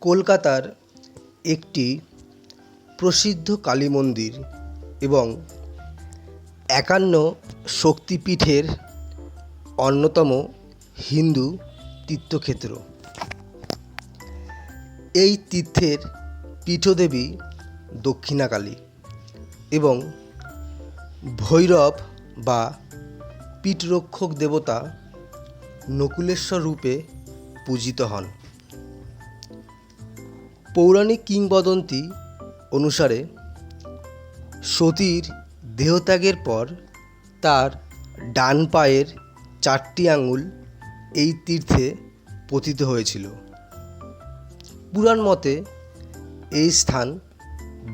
কলকাতার একটি প্রসিদ্ধ কালী মন্দির এবং ৫১ শক্তিপীঠের অন্যতম হিন্দু তীর্থক্ষেত্র। এই তীর্থের পীঠদেবী দক্ষিণাকালী এবং ভৈরব বা পীঠরক্ষক দেবতা নকুলেশ্বর রূপে পূজিত হন। পৌরাণিক কিংবদন্তি অনুসারে সতীর দেহত্যাগের পর তার ডান পায়ের ৪টি আঙুল এই তীর্থে পতিত হয়েছিল। পুরাণ মতে এই স্থান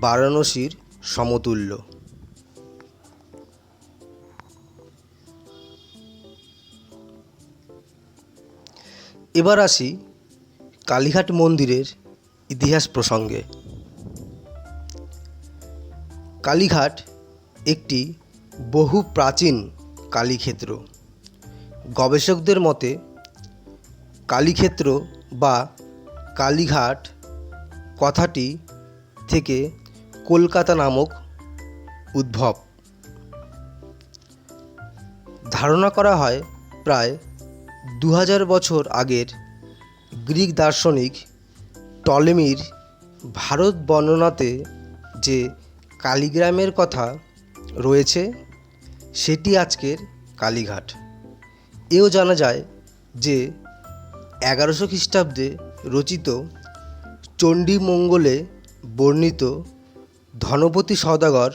বারাণসীর সমতুল্য। এবার আসি কালীঘাট মন্দিরের ইতিহাস প্রসঙ্গে। কালীঘাট একটি বহু প্রাচীন কালীক্ষেত্র। গবেষকদের মতে কালীক্ষেত্র বা কালীঘাট কথাটি থেকে কলকাতা নামক উদ্ভব। ধারণা করা হয় প্রায় ২০০০ বছর আগের গ্রিক দার্শনিক টলেমির ভারত বর্ণনাতে যে কালীগ্রামের কথা রয়েছে সেটি আজকের কালীঘাট। এও জানা যায় যে ১১০০ খ্রিস্টাব্দে রচিত চণ্ডীমঙ্গলে বর্ণিত ধনপতি সওদাগর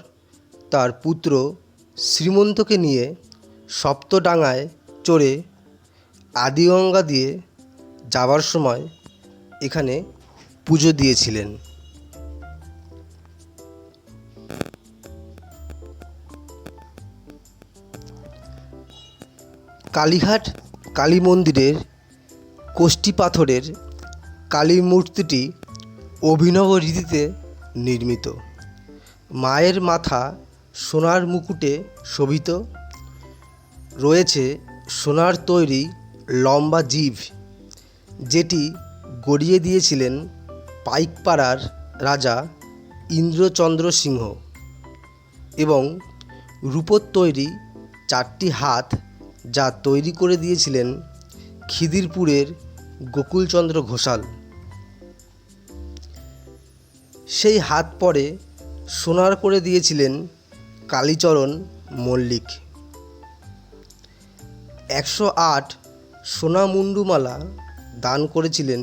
তার পুত্র শ্রীমন্তকে নিয়ে সপ্তডাঙায় চড়ে আদিগঙ্গা দিয়ে যাবার সময় এখানে পুজো দিয়েছিলেন। কালীঘাট কালী মন্দিরের কোষ্ঠী পাথরের কালী মূর্তিটি অভিনব রীতিতে নির্মিত। মায়ের মাথা সোনার মুকুটে শোভিত, রয়েছে সোনার তৈরি লম্বা জিভ যেটি গড়িয়ে দিয়েছিলেন পাইকপাড়ার রাজা ইন্দ্রচন্দ্র সিংহ, এবং রূপোর তৈরি ৪টি হাত যা তৈরি করে দিয়েছিলেন খিদিরপুরের গোকুলচন্দ্র ঘোষাল। সেই হাত পরে সোনার করে দিয়েছিলেন কালীচরণ মল্লিক। ১০৮ সোনা মুন্ডুমালা দান করেছিলেন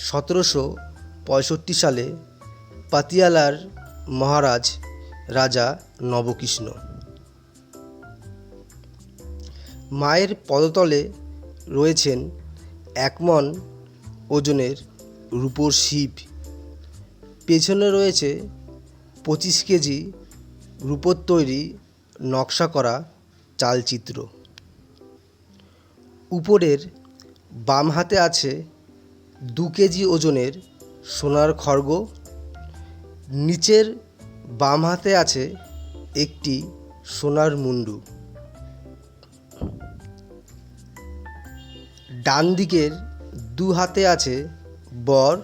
১৭৬৫ সালে পাতিয়ালার মহারাজ রাজা নবকৃষ্ণ। মায়ের পদতলে রয়েছেন ১ মণ ওজনের রূপোর শিব। পেছনে রয়েছে ২৫ কেজি রূপোর তৈরি নকশা করা চালচিত্র। উপরের বাম হাতে আছে ২ কেজি ওজনের সোনার খড়গ। নিচের বাম হাতে আছে একটি সোনার মুন্ডু। ডান দিকের ২ হাতে আছে বর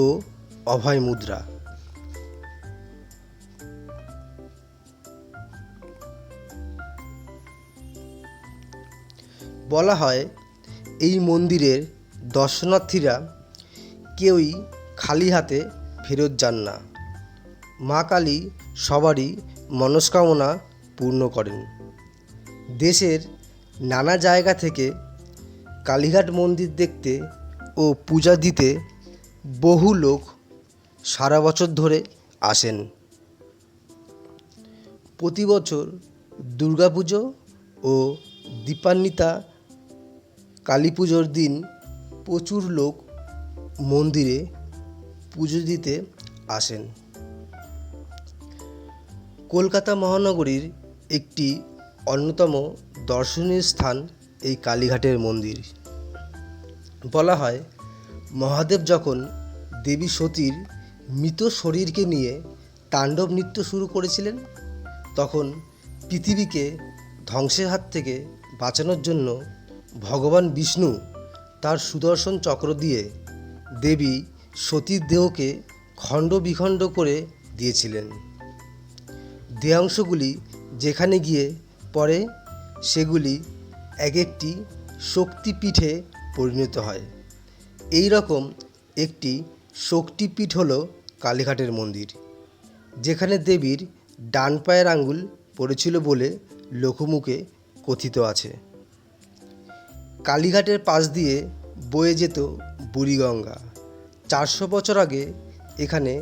ও অভয় মুদ্রা। বলা হয় এই মন্দিরের দর্শনার্থীরা কেউই খালি হাতে ফেরত যান না। মা কালী সবারই মনস্কামনা পূর্ণ করেন। দেশের নানা জায়গা থেকে কালীঘাট মন্দির দেখতে ও পূজা দিতে বহু লোক সারা বছর ধরে আসেন। প্রতি বছর দুর্গাপুজো ও দীপান্বিতা কালী পুজোর দিন প্রচুর লোক মন্দিরে পুজো দিতে আসেন। কলকাতা মহানগরীর একটি অন্যতম দর্শনীয় স্থান এই কালীঘাটের মন্দির। বলা হয় মহাদেব যখন দেবী সতীর মৃত শরীরকে নিয়ে তাণ্ডব নৃত্য শুরু করেছিলেন, তখন পৃথিবীকে ধ্বংসের হাত থেকে বাঁচানোর জন্য ভগবান বিষ্ণু তার সুদর্শন চক্র দিয়ে দেবী সতীর দেহকে খণ্ড বিখণ্ড করে দিয়েছিলেন। দেহাংশগুলি যেখানে গিয়ে পড়ে সেগুলি এক একটি শক্তিপীঠে পরিণত হয়। এই রকম একটি শক্তিপীঠ হল কালীঘাটের মন্দির, যেখানে দেবীর ডান পায়ের আঙ্গুল পড়েছিল বলে লোকমুখে কথিত আছে। কালীঘাটের পাশ দিয়ে বয়ে যেত বুড়িগঙ্গা। 400 বছর আগে এখানে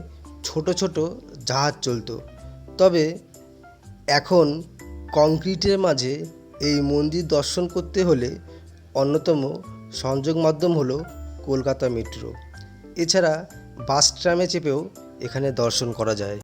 ছোট ছোট জাহাজ চলত, তবে এখন কংক্রিটের মাঝে এই মন্দির দর্শন করতে হলে অন্যতম সংযোগ মাধ্যম হলো কলকাতা মেট্রো। এছাড়া বাস ট্রামে চেপেও এখানে দর্শন করা যায়।